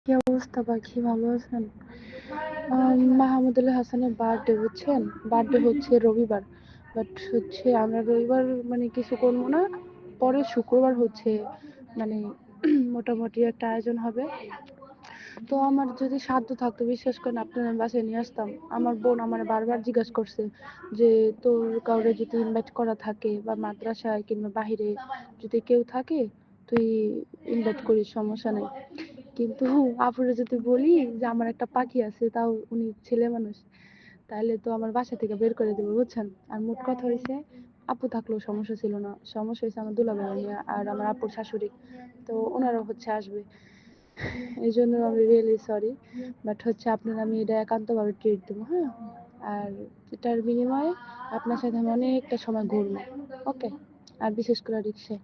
কি অবস্থা পাখি, ভালো আছেন? মাহমুদুল হাসানের বার্থডে, বুঝছেন? বার্থডে হচ্ছে রবিবার, বাট হচ্ছে আমরা রবিবার মানে কিছু করবো না, পরে শুক্রবার হচ্ছে মানে মোটামুটি একটা আয়োজন হবে। তো আমার যদি সাধ্য থাকতো, বিশ্বাস করেন, আপনার বাসায় নিয়ে আসতাম। আমার বোন আমার বারবার জিজ্ঞাসা করছে যে তোর কাউরে যদি ইনভাইট করা থাকে বা মাদ্রাসায় কিংবা বাহিরে যদি কেউ থাকে তুই ইনভাইট করিস, সমস্যা নেই। কিন্তু আপুরে যদি বলি যে আমার একটা পাখি আছে, তাও উনি ছেলে মানুষ, তাহলে তো আমার বাসা থেকে বের করে দেবে, বুঝছেন? আর মোট কথা হয়েছে, আপু থাকলেও সমস্যা ছিল না, সমস্যা হয়েছে আমার দুলাভাই নিয়ে আর আমার আপুর শাশুড়ি, তো ওনারাও হচ্ছে আসবে। এই জন্য আমি রিয়েলি সরি, বাট হচ্ছে আপনার আমি এটা একান্তভাবে ট্রিট দেবো, হ্যাঁ? আর এটার বিনিময়ে আপনার সাথে আমি অনেকটা সময় ঘুরবো, ওকে? আর বিশেষ করে রিক্সায়।